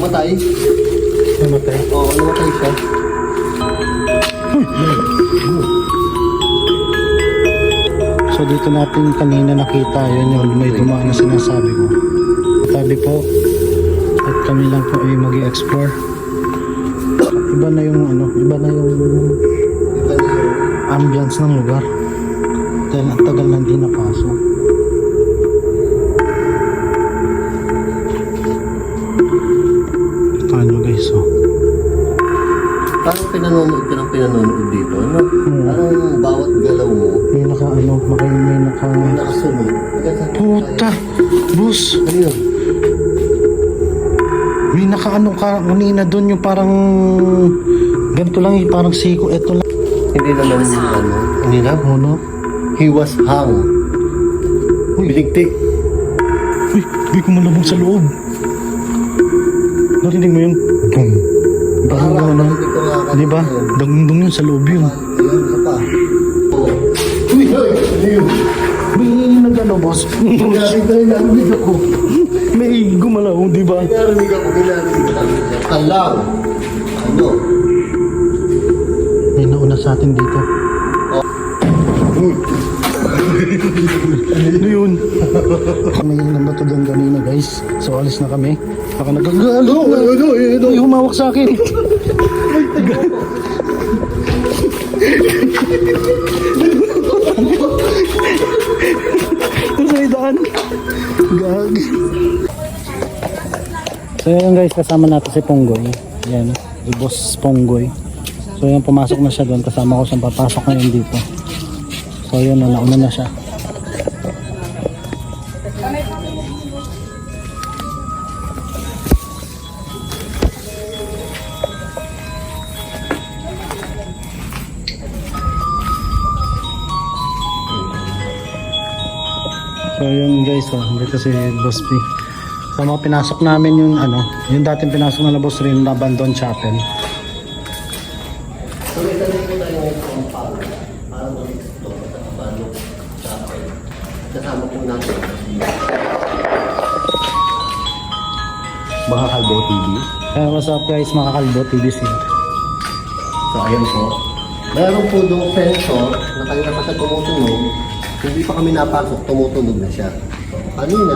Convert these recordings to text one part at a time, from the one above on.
Matay. Namatay. Oo, namatay siya. So dito natin kanina nakita yun may dumaan na sinasabi ko. Sabi po at kami lang po ay mag-i-explore. Iba na yung Iba na yung ambience ng lugar. Dahil ang tagal na hindi napasok. Ito nyo guys, oh. parang pinanonood ka ng pinanonood dito, no? Parang bawat galaw mo, May nakasunod. Puta! Boss! Ano yun? May kanina doon yung parang ganito lang, parang siko, eto lang. Hindi naman hindi na? Ano? He was hung. Biligti. Uy, may kumalabog sa loob. Narinig mo yun? Boom. Parang gano'n. Di ba? Dagundong yun sa loob yun. Ayun, isa pa. Uy, ano yun? May nagano, boss. Narinig ako. May gumalaw, di ba? Narinig ako. Kalaw. Ano? May nauna sa atin dito. Ano yun? May nabato doon kanina guys. So alis na kami. Baka nagagalo. Ay, humawak sa akin. Ito sa idaan. Gag. So yun guys, kasama natin si Ponggoy. Yan, si Boss Ponggoy. So yun, pumasok na siya doon. Kasama ko siyang papasok ngayon dito. So yun, nauna na siya. So yun guys, dito si Boss P. So mga pinasok namin yung yung dating pinasok na Boss rin na Abandon Chapel. So, may tanong ko tayo ng compound. Parang ito, Abandon Chapel. Kasama po natin. Mga Kalbo TV. What's up guys, mga Kalbo TV here. So, ayun po. Meron po doon sensor na kanina pa siya tumutunog. Hindi pa kami napasok, tumutunog na siya. So, kanina,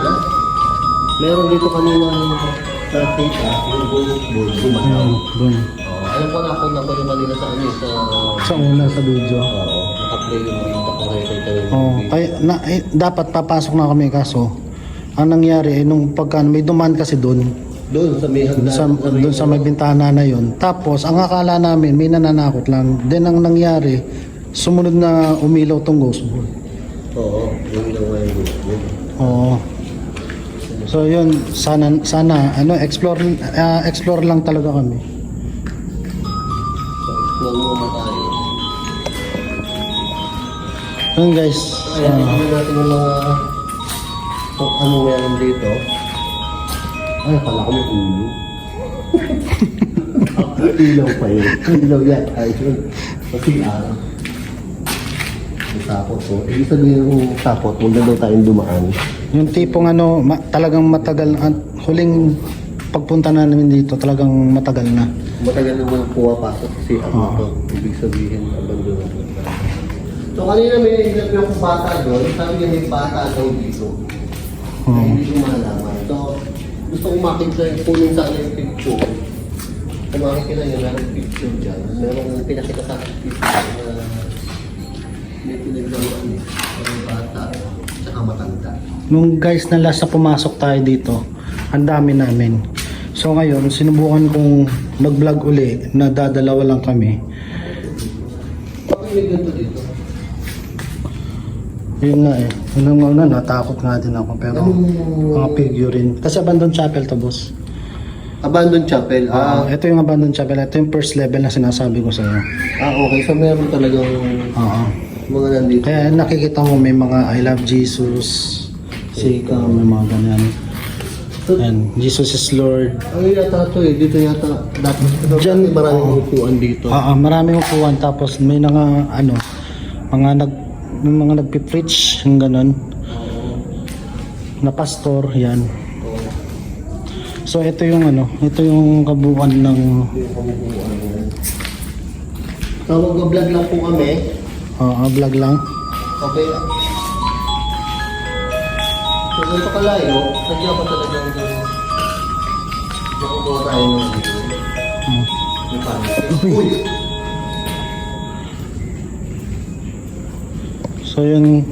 meron dito kanina nakita yung board gumalaw. Doon. Alam ko na ako na mali na sa ano Sa una sa video. Oo, naka-play yung data ko kayo Dapat papasok na kami kaso ang nangyari nung may dumaan kasi doon. Doon sa may hagdan. Doon sa may bintana na yon. Tapos ang akala namin may nananakot lang. Then ang nangyari, sumunod na umilaw tong ghost ball. Oo, yung ilang nga yung Oo. So yun, sana explore lang talaga kami. So, explore muna tayo. Yun guys. Ayan, tignan natin yung mga ano meron dito. Ay, pala ko may ulo. Ilaw pa yun. Ilaw yan. Ayun. Kasi araw. Tapos po. Ibig sabihin yung tapos, huwag na daw tayong dumaan. Yung tipong talagang matagal, huling pagpunta na namin dito, talagang matagal na. Matagal na walang pumapasok kasi to. Ibig sabihin, abandon na. So kanina may ilan yung bata doon, sabi niya may bata daw dito. Hindi ko malaman. So, gusto kong makita yung punin sana yung picture. Kung makikita niyo, meron picture dyan. Meron pinakita sa picture na may pinaglaruan eh. May bata, tsaka matanda. Nung guys na last na pumasok tayo dito, ang dami namin. So ngayon, sinubukan kong mag-vlog uli na dadalawa lang kami. Bakit may ganito dito? Yun nga eh. Unang natakot nga din ako. Pero mga figurine. Kasi Abandon Chapel to, boss. Abandon Chapel. Ito yung Abandon Chapel. Ito yung first level na sinasabi ko sa'yo. Okay. So meron talagang mga nandito. Kaya nakikita mo may mga I love Jesus, Sika, may mga ganyan. And Jesus is Lord. Ano yata ito eh. Dito yata. Dapat dyan maraming upuan dito. Maraming upuan. Tapos may mga nagpipreach yung ganun na pastor yan. So ito yung ano, ito yung kabuuan ng Yung kabubuan yan. So, mag-vlog lang po kami. vlog lang. Okay. So, ganito kalayo, sadya pa talaga yung kukuha tayo ng video. Yung pangit. Uy! So yun,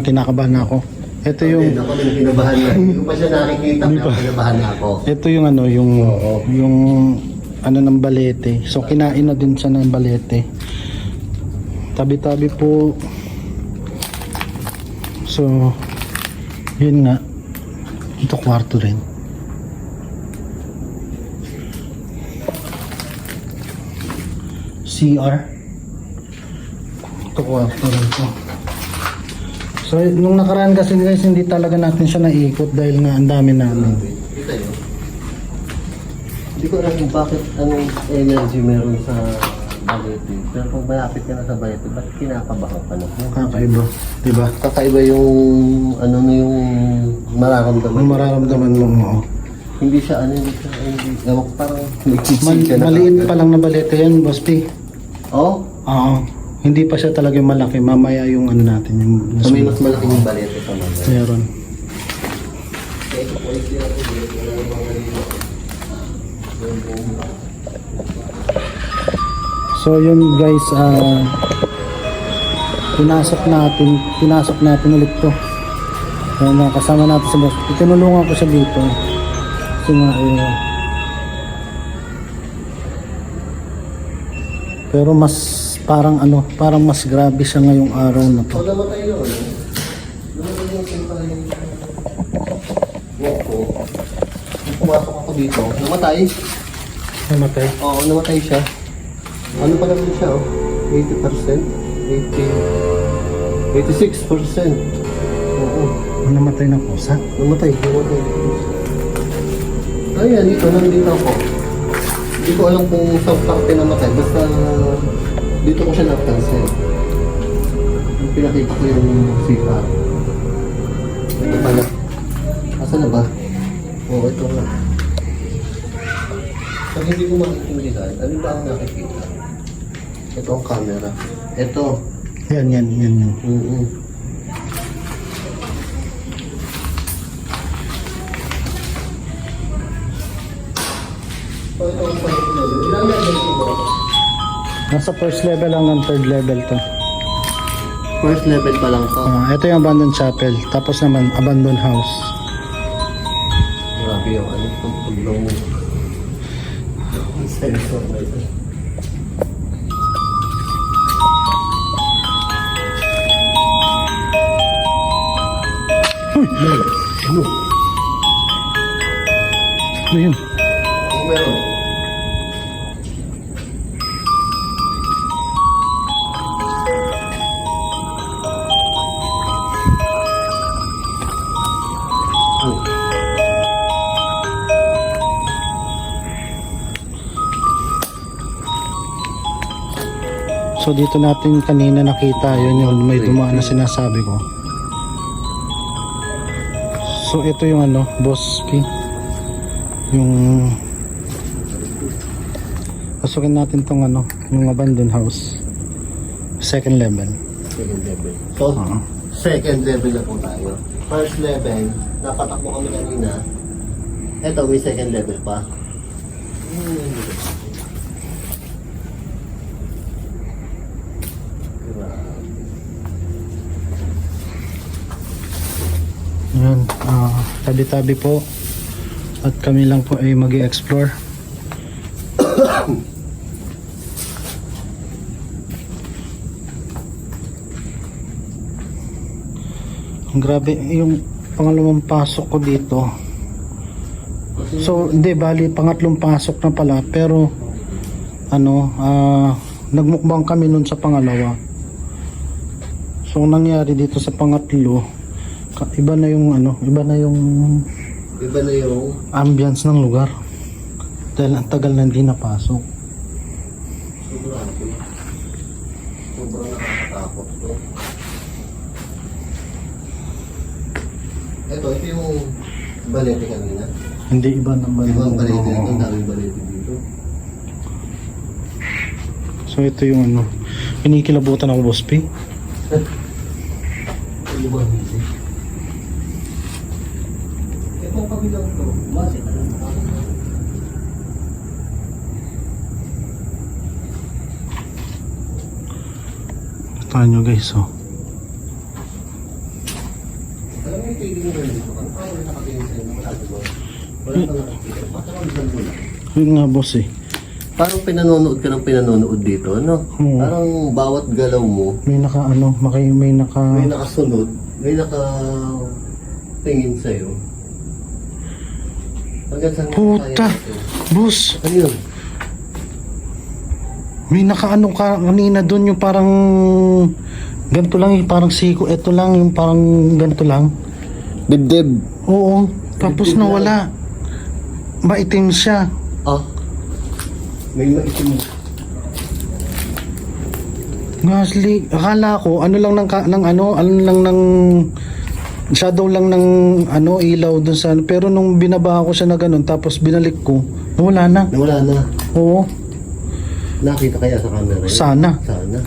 kinakabahan na ako. Ito yung Hindi, ako nang kinabahan na. Hindi ko pa siya nakikita, pero kinabahan na ako. ito yung ano, yung ano ng balete. So kinain na din siya ng balete. Tabi-tabi po. So yun nga. Ito kwarto rin. CR. Ito kwarto rin po. So nung nakaraan kasi guys, hindi talaga natin siya naikot dahil nga ang dami namin. Kita yun. Hindi ko alam kung bakit anong energy meron sa balete. Pero kung malapit ka na sa balete, ba't kinakabahan ka na? Kakaiba, diba? Kakaiba yung ano na yung mararamdaman. Ang mararamdaman mo mo. Hindi siya hindi. Ewan ko, parang nagkikisig ka na. Maliit pa lang na balete yan, Boss P. Oh? Oo. Hindi pa siya talaga yung malaki. Mamaya yung ano natin, yung So may mas malaki yung balete sa mga. meron. So yun guys, pinasok natin ulit to. Kaya kasama natin sa boss. Tinulungan ko siya dito. Kasi nga pero mas parang mas grabe siya ngayong araw na to. So namatay yun. Namatay yung simple yung walk ko. Nung pumasok ako dito, namatay. Namatay. Oo, namatay siya. Ano pa naman siya, oh? 80%? 86%. Oo. Namatay na pusa. Namatay. Ayan, nandito ako. Hindi ko alam kung saan parte namatay. Basta dito ko siya napansin. Yung pinakita ko yung CR. Ito pala. Asan na ba? Oo, ito nga. Pag hindi ko makikindihan, ano ba ang nakikita? Ito ang camera. Ito. Yan. So, ito ang pala. Ilang level ito ba? Nasa first level lang ng third level to. First level pa lang to. Ito yung abandoned chapel. Tapos naman, abandoned house. Grabe yung ano, itong tulong mo. Ang sensor na ito. Uy! Ano? Ano yun? Ano meron? So dito natin kanina nakita yun may dumaan na sinasabi ko. So ito yung ano, Boss P. Yung pasukin natin tong ano, yung abandoned house. Second level. Second level. So, second level na po tayo. First level, napatakbo kami kanina. Ito, may second level pa. Yan, tabi-tabi po. At kami lang po ay mag-i-explore. Ang grabe yung pangalawang pasok ko dito. So, hindi, bali pangatlong pasok na pala, pero ano, nagmukbang kami nun sa pangalawa. So, ang nangyari dito sa pangatlo, iba na yung Iba na yung ambience ng lugar. Dahil ang tagal na hindi napasok. sobrang nakakatakot to. Ito yung balete kanina. Hindi iba ng Ibang balete Oo. dito, ang daming balete dito. So ito yung ano, kinikilabutan ako, Boss P. Ano ba ang music? Itong kabilang to, base ka lang. Ito nyo guys, oh. Alam mo yung feeling mo rin dito, kung paano nakatingin sa'yo na wala diba? Wala kang nakakita. Patakabisan mo lang. Yun nga, boss eh. Parang pinanonood ka ng pinanonood dito, no? Oo. Parang bawat galaw mo, May naka ano, may naka... may nakasunod, may nakatingin sa'yo. Hanggang saan Puta! Boss! Ano yun? May naka ano ka kanina doon yung parang... Ganito lang yung parang siko. Ito lang yung parang ganito lang. Dibdib. Oo. Tapos Dibdib nawala. Maitim siya. Ah. May maitim. Ngasli, akala ko ano lang ng ano lang ng shadow lang ng ano ilaw dun sa ano. Pero nung binaba ko siya na ganun tapos binalik ko, nawala na. Nawala na. Oo. Nakita kaya sa camera yun? Sana. Sana.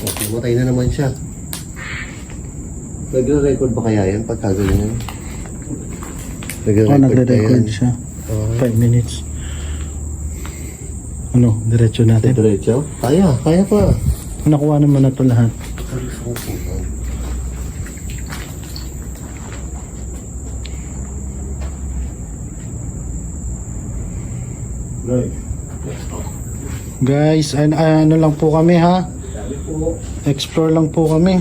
Okay, matay na naman siya. Nagre-record ba kaya yan pagka ganyan? Oh, nagre-record siya. Oo. 5 minutes. Ano, diretso natin. Diretso? Kaya pa. Nakuha naman na to lahat. Right. Guys, ano lang po kami ha. Sabi po, Explore lang po kami.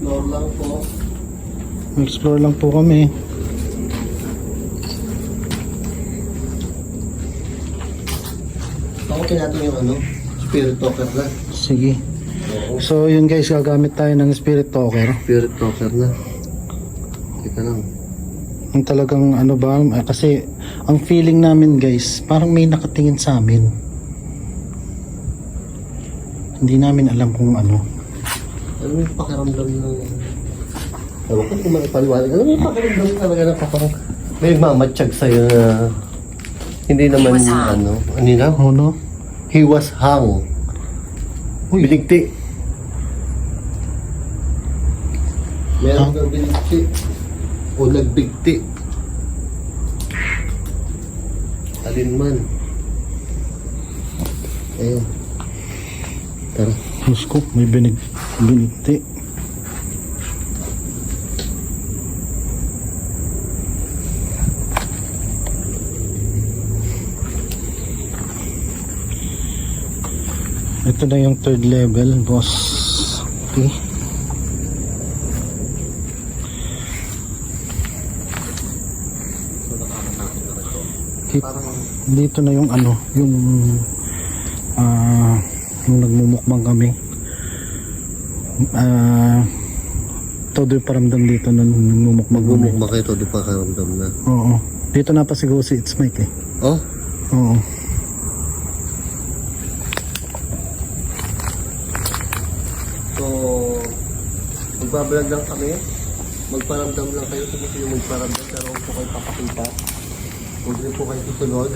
floor lang po. Explore lang po kami. Takutin natin yung ano, spirit talker na. Sige. Oo. So yun guys, gagamit tayo ng spirit talker. Spirit talker na. Kita lang. Yung talagang ano ba, kasi ang feeling namin guys, parang may nakatingin sa amin. Hindi namin alam kung ano. Ano yung pakiramdam ng... Ewan ko kung maipaliwanag. Ano yung pakiramdam talaga na parang may mamatsyag sa'yo na hindi naman ano. Ano na? Oh no? He was hung. Uy. Biligti. Meron kang biligti. O nagbigti. Alin man. Ayun. Tara. Diyos ko, may binigti. Ito na yung third level, boss. Okay. Parang Dito na yung ano, yung yung nagmumukbang kami. Todo yung paramdam dito nung nagmumukbang kami. magmumukbang kayo to, di pa karamdam na. Oo. Dito na pa siguro si It's Mike eh. Oh? Oo. So, magbablog lang kami. Magparamdam lang kayo. Kung gusto nyo magparamdam, pero huwag po kayo papakita. Huwag rin po kayo susunod.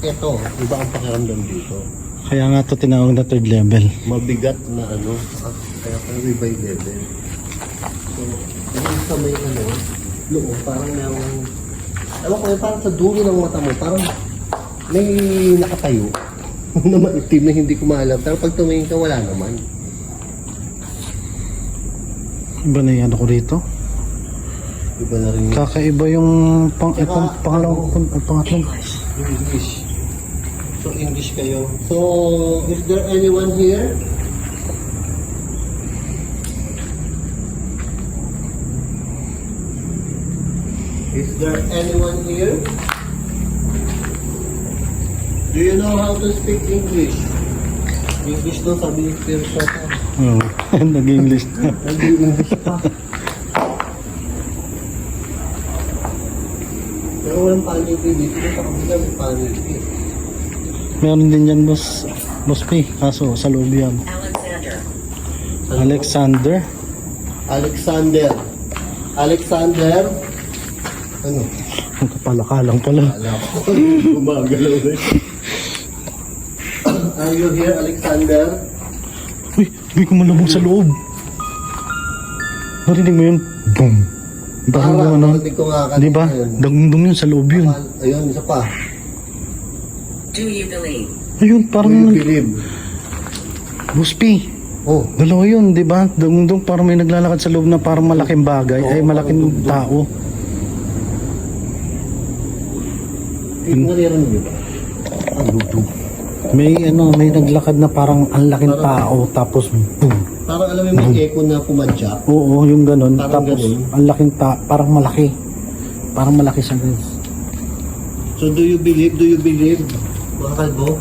Ito, iba ang pakiramdam dito. Kaya nga to tinawag na third level. Mabigat na ano, kaya parang iba yung level. So, yung sa may ano, loob, parang merong, alam ko yun, parang sa dulo ng mata mo, parang may nakatayo na maitim na hindi ko maalam. Pero pag tumingin ka, wala naman. Iba na yan ako rito. Iba na rin yung Kakaiba yung pangalawang pangatlong. English. So, English kayo. So, is there anyone here? Is there anyone here? Do you know how to speak English? English daw, sabi ni Spirit Talker. Oo. Nag-English na. Nag-English pa. Pero walang paniki dito. Sa kabila may paniki. Meron din yan, boss. Boss P. Kaso sa loob yan. Alexander. Alexander. Alexander. Alexander. Ano? Ang kapalakalang pala. Alam ko. Gumagalaw na. Are you here, Alexander? Uy, may kumalabog sa loob. Narinig mo yun? Boom. Parang Parang ano, narinig ko nga kanina di ba? yun. Dagundong yun sa loob yun. Ayun, isa pa. Do you believe? Ayun, Do parang you believe? Buspi. Oh, Dalawa yun, di ba? Dagundong parang may naglalakad sa loob na parang malaking bagay. Ay, malaking tao. narinig niyo ba? Ang dugdug. May may naglakad na parang ang laking tao. Tapos boom. Parang alam mo yung echo na pumadya. Oo, yung ganun. Parang Tapos ganun. ang laking parang malaki. Parang malaki siya, guys. So do you believe? Do you believe? Mga kalbo?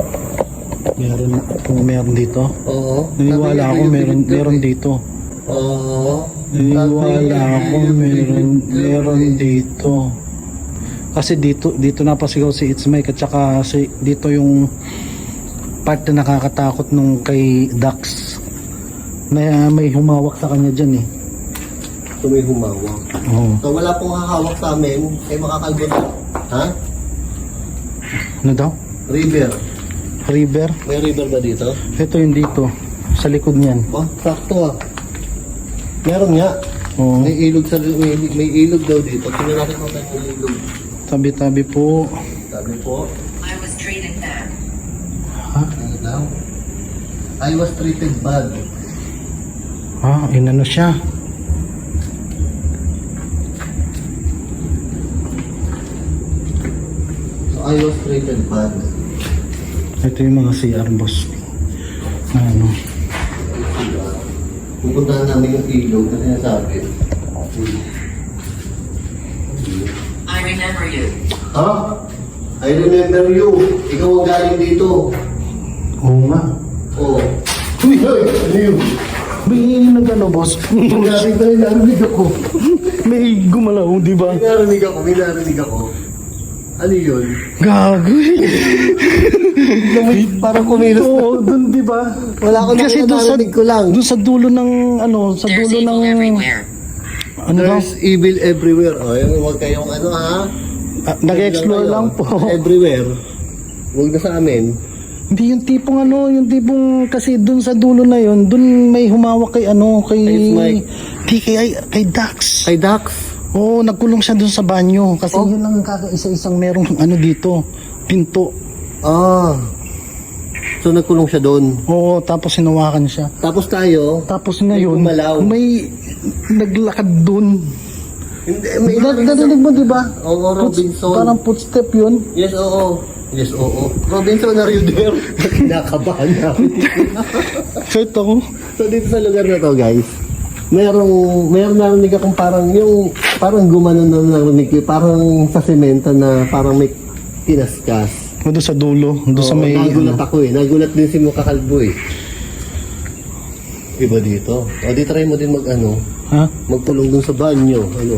Meron, kung meron dito. Oo. Naniniwala Sabi ako niya, do you meron believe? dito. Oo. Naniniwala Sabi ako niya, do you meron believe? dito. Kasi dito napasigaw si It's Mike at saka dito yung part na nakakatakot nung kay Dax. May humawak sa kanya dyan eh. So may humawak. Oo. So wala pong hahawak sa amin. Kaya makakalbo na. Ha? Ano daw? River. River? May river ba dito? Ito yung dito. Sa likod niyan. Oh, sakto ah. Meron nga. Oo. May ilog may ilog daw dito. Tingnan natin kung may ilog. Tabi-tabi po. Sabi po. I was treated bad. Ano daw? I was treated bad. Inano siya. So I was treated bad. Ito yung mga CR boss. Ano? Pupuntahan namin yung ilog na sinasabi. I remember you. Ha? I remember you. Ikaw ang galing dito. Oo nga. Oh. Uy, ano yun? May nagano boss. Narinig ako. May gumalaw, di ba? May narinig ako. Ano yun? Gago. Parang kumilos na. Oo, dun di ba? Wala ko Kasi nakita, narinig ko lang. Doon sa dulo ng sa There's dulo ng evil everywhere. ano daw? There's evil everywhere. O, yun, huwag kayong ano ha. Nag-explore lang po. Everywhere. Huwag na sa amin. Hindi yung tipong kasi doon sa dulo na yon, doon may humawak kay Kay Mike. kay Dax. Kay Dax. Oo, nagkulong siya doon sa banyo kasi Oh. yun lang kakaisa-isang merong dito, pinto. Ah. So nagkulong siya doon. Oo, tapos hinawakan siya. Tapos tayo. Tapos ngayon, gumalaw. may naglakad doon. Hindi, Narinig mo, di ba? Oo, Robinson. Parang footstep yun. Yes, oo. Yes, oo. Robinson, are you there? Kinakabahan na. Kahit ako. So dito sa lugar na to, guys, merong narinig akong parang gumanon na narinig ko, parang sa semento na parang may tinaskas. Doon sa dulo, doon sa Oo, may... nagulat ako eh. Nagulat din si Mukha Kalbo eh. Iba dito. O, di try mo din Ha? magpulong dun sa banyo. Ano?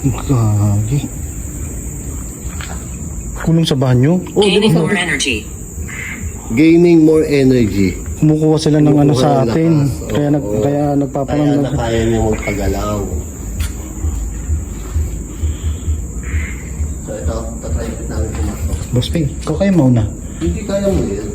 Gagi. Kulong sa banyo? Oh, di Gaining ba more sabi? energy. Gaining more energy. Kumukuha sila ng ano Kumukuha sa ng atin. lakas. Kaya, Oo. kaya Kaya nagpaparamdam. na kaya niya magpagalaw. So ito, tatry ko namin pumasok. Boss Ping, ikaw kayo mauna. Hindi kaya mo yan.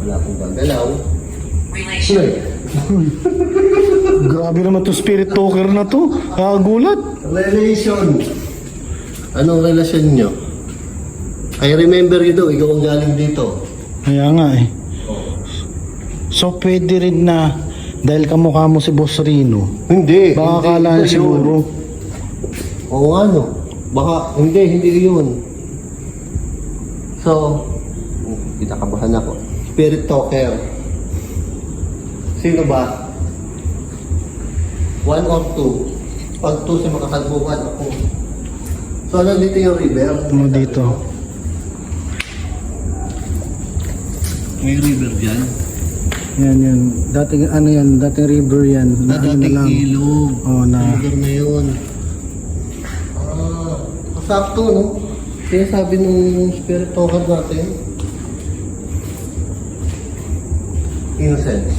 Wala akong gagalaw. Relation. Grabe naman to spirit talker na to. Gulat. Relation. Anong relasyon nyo? I remember you daw, ikaw ang galing dito. Kaya nga eh. So pwede rin na dahil kamukha mo si Boss Rino, Hindi. baka hindi, akala iba niya yun. siguro. Oo nga no. Baka, hindi yun. So, kinakabahan ako. Spirit talker. Sino ba? 1 or 2? Pag 2 sa makakalbukan ako. So, nandito yung river. Ano dito? May river dyan. Yan. Dating ano yan, dating river yan. Na ano dating lang. ilog. Oo, na. Yung lugar na yun. Sakto, no? Kaya sabi nung spirit talker natin, incense.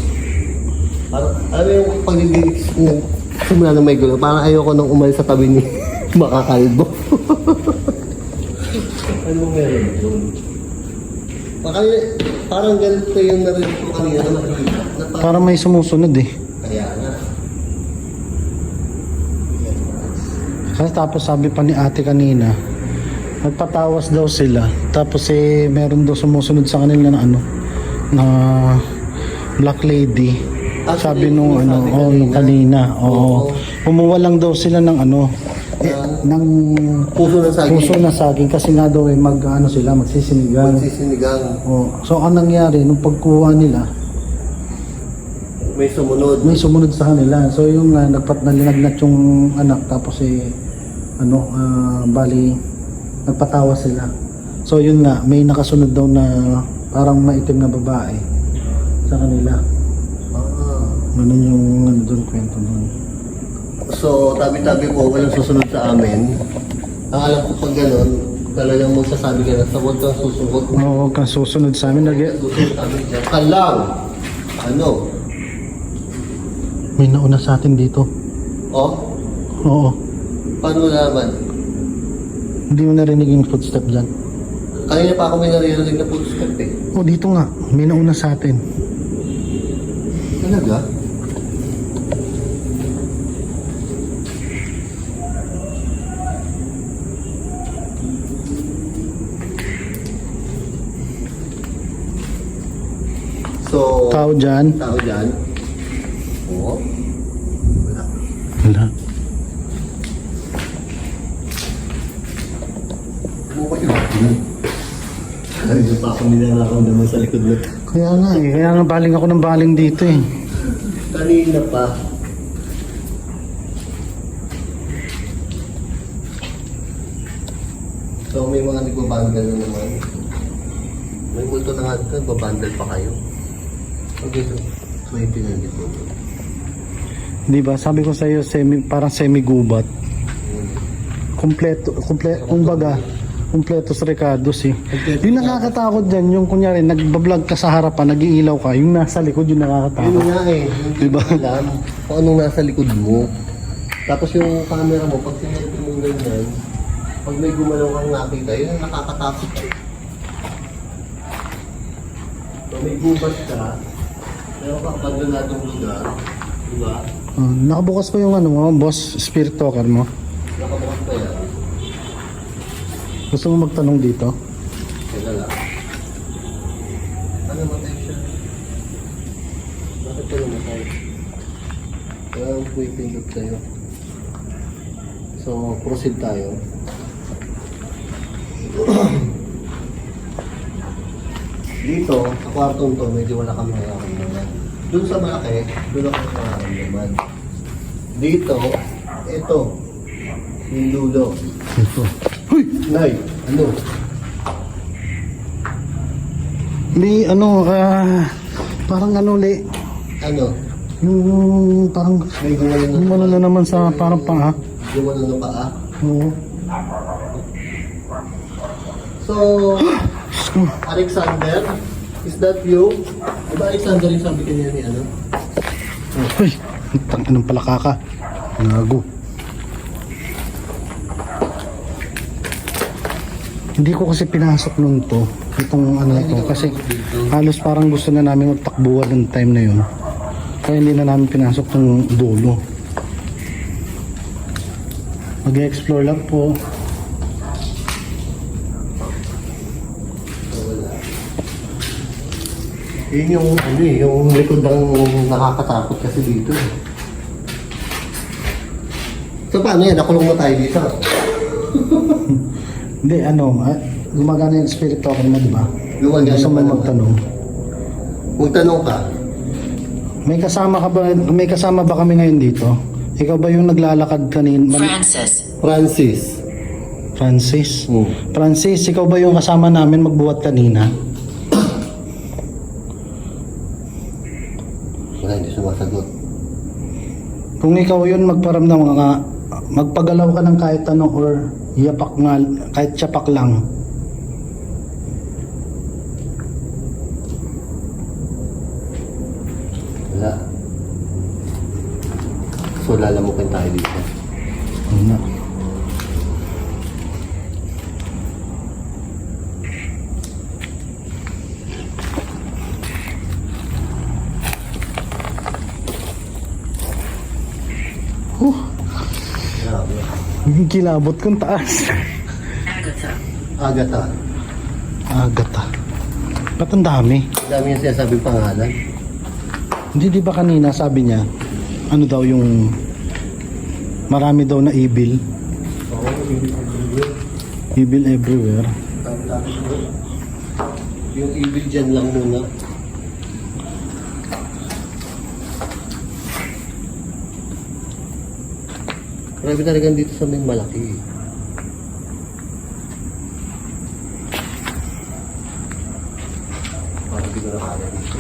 Parang, alam mo yung pagiging simula na may gulo, parang ayoko nang umalis sa tabi ni Makakalbo. Ano meron doon? Parang ganito yung narinig ko kanina na makikita. Na Parang may sumusunod eh. Kaya nga. Kasi tapos sabi pa ni ate kanina, nagpatawas daw sila. Tapos meron daw sumusunod sa kanila na ano, na black lady. Ah, Sabi so nung yung ano, sabi nung kanina. Oo. Kumuha lang daw sila ng ano, ng Puso ng saging. puso na saging kasi nga daw mag-ano sila, magsisinigang. Magsisinigang. Oh, so anong nangyari nung pagkuha nila, May sumunod. may sumunod sa kanila. So yung nagpatnalinagnat yung anak tapos bali nagpatawa sila. So yun nga, may nakasunod daw na parang maitim na babae sa kanila. Ganun yung ano doon, kwento doon. So, tabi-tabi po, walang susunod sa amin. Ang alam ko pag gano'n, talagang magsasabi ka na sa huwag kang susunod. Oo, kang susunod sa amin. Susunod sa amin dyan. Kalang! Ano? May nauna sa atin dito. Oh? Oo. Paano naman? Hindi mo narinig yung footstep dyan. Kanina pa ako may naririnig na footstep eh. Oh, dito nga. May nauna sa atin. Talaga? So, Tao dyan. tao dyan. Oo. Wala. Wala. Bukod yun. Kanina pa ako nilalakaw sa likod na to. Kaya nga eh. Kaya nga baling ako ng baling dito eh. Kanina pa. So may mga nagbabandal na naman. May multo na nga dito, nagbabandal pa kayo. Okay, so yung pinanggit mo. Di ba? Sabi ko sa iyo, parang semi-gubat. Kumbaga, kumpletos Ricardos eh. Yung nakakatakot dyan, yung kunyari, nagbablog ka sa harapan, nag-iilaw ka, yung nasa likod yung Yun nakakatakot. nga eh, hindi Diba? mo alam kung anong nasa likod mo. Tapos yung camera mo, pag sinelfie mo ganyan, pag may gumalaw kang nakita, yun ang nakakatakot eh. So may gubat ka, pero ka abandonadong lugar, diba? Nakabukas pa yung ano mo, boss, spirit talker mo. Nakabukas pa yan. Gusto mo magtanong dito? Teka lang. Ano matay siya? Bakit ka namatay? Kaya may pindot tayo. So, proceed tayo. Dito, sa kwartong to, medyo wala kami nararamdaman. Doon sa malaki, doon ako nararamdaman. Dito, ito, yung dulo. Ito. Nay, ano? May ano, parang ano Ano? yung parang May gumalo na. ano na naman sa parang paa. Gumalo na paa. Oo. So, Alexander, is that you? Diba Alexander yung sabi kanya ni ano? Uy, tangin ng palaka ka. Nago. Hindi ko kasi pinasok nung to. Itong ano to. Kasi halos parang gusto na namin magtakbuhan ng time na yun. Kaya hindi na namin pinasok tong dulo. Mag-explore lang po. Yun yung ano eh, yung likod ng nakakatakot kasi dito eh. So paano yan? Nakulong na tayo dito. Hindi, ano, gumagana yung spirit talker mo, di ba? Gumagana Gusto mo pa naman. magtanong. Magtanong ka. May kasama ba kami ngayon dito? Ikaw ba yung naglalakad kanina? Francis. Francis. Francis? Hmm. Francis, ikaw ba yung kasama namin magbuhat kanina? Wala, hindi sumasagot. Kung ikaw yun, magparamdam ka, magpagalaw ka ng kahit ano or yapak nga, kahit tiyapak lang. Wala. So, lalamukin tayo dito. Ano? Grabe. Kilabot kong taas. Agatha. Agatha. Agata. Ba't ang dami? Dami yung sinasabing pangalan. Hindi, di ba kanina sabi niya, ano daw yung marami daw na evil. Oo, Evil everywhere. yung evil dyan lang muna. Grabe talaga dito sa may malaki. Parang di ko na kaya dito.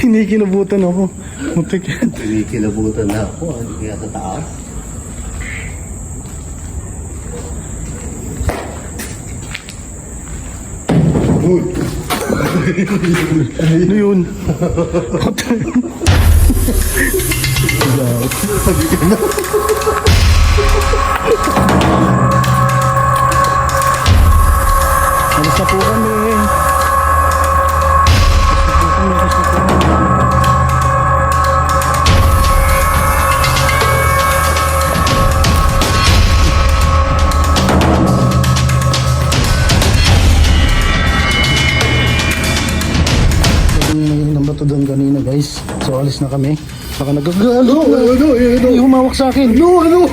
Kinikilabutan ako. Mutik yan. Kinikilabutan na ako. Hindi kaya sa taas. Uy! Ano yun? Sabi ka na. Alis na po kami. Ng bato doon kanina guys. So alis na kami. Saka nagagalo. Ay, humawak sa akin. Ano?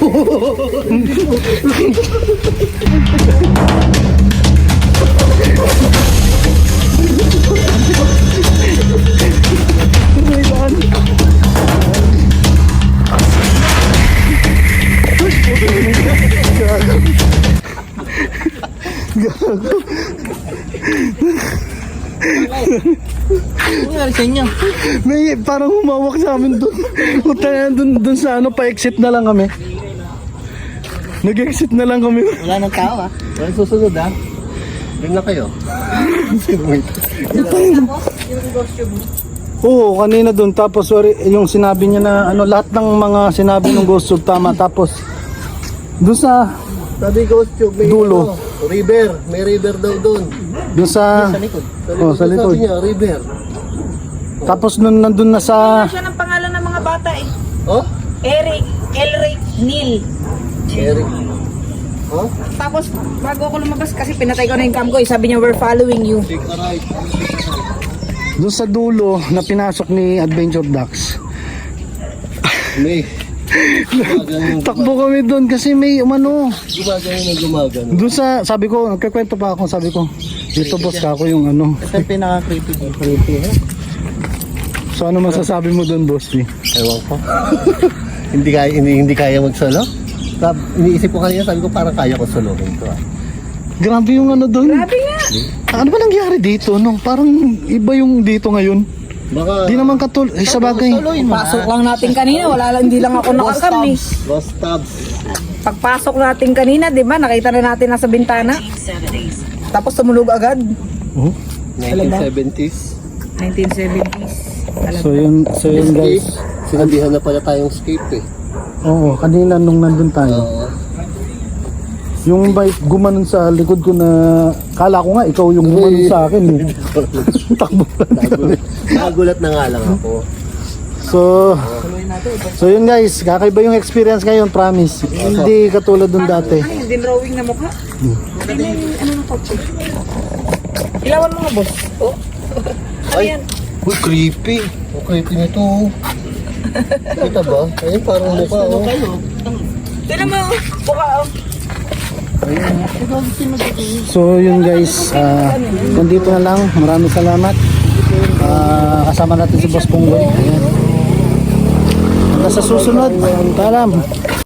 Nangyari sa inyo? May parang humawak sa amin doon. Doon sa ano, pa-exit na lang kami. Nag-exit na lang kami. Wala nang tao ah. Walang susunod ha. Rin na kayo. Sino mo ito? Oo, kanina doon. Tapos yung sinabi niya na ano, lahat ng mga sinabi ng Ghost Tube tama. Tapos doon sa Sabi Ghost Tube, may Dulo. ano, river. May river daw doon. doon sa Likod. Oh, sa likod. Sabi niya, river. tapos nandun na sa Siya ng pangalan ng mga bata eh. Oh? Eric, Elric, Neil. Eric. Oh? Tapos bago ako lumabas kasi pinatay ko na yung cam ko eh. Sabi niya, we're following you. Take a right. doon sa dulo na pinasok ni Adventure Ducks. May. Gumagano. Takbo kami doon kasi may umano. Gumagano. Doon sa sabi ko, nagkakwento pa ako, sabi ko, dito boss ka ako yung ano. Ito yung pinaka-creepy dito. Creepy ha? So ano masasabi mo doon, boss? Ewan ko. hindi kaya mag-solo? Iniisip ko kanina, sabi ko parang kaya ko solohin to ah. Grabe yung ano doon. Grabe nga. Ano ba nangyari dito? No? Parang iba yung dito ngayon. Baka Di naman sa bagay. Pasok lang natin kanina, wala lang, hindi lang ako nakakam eh. Lost tabs. Pagpasok natin kanina, di ba, nakita na natin nasa bintana. 1970s. Tapos tumulog agad. Oh. 1970s. 1970s. Alam So yun guys. Sinabihan na pala tayong escape eh. Oo, kanina nung nandun tayo. Oo. Yung bike gumanon sa likod ko na kala ko nga ikaw yung gumanon sa akin eh. Takbo. Nagulat na nga lang ako. So yun guys, kakaiba yung experience ngayon, promise. Hindi katulad dun dati. Ay, din drawing na mukha. Tingnan yung ano ng kotse. Ilawan mo nga, boss. Oh. Ano yan? Uy, creepy. Oh, creepy nito. Oh. Kita ba? Ayun, parang mukha. Oh. Tingnan mo, mukha oh. So yun guys, nandito na lang. Maraming salamat. Kasama natin si Boss Punggoy. Ayan. Hanggang sa susunod. Paalam.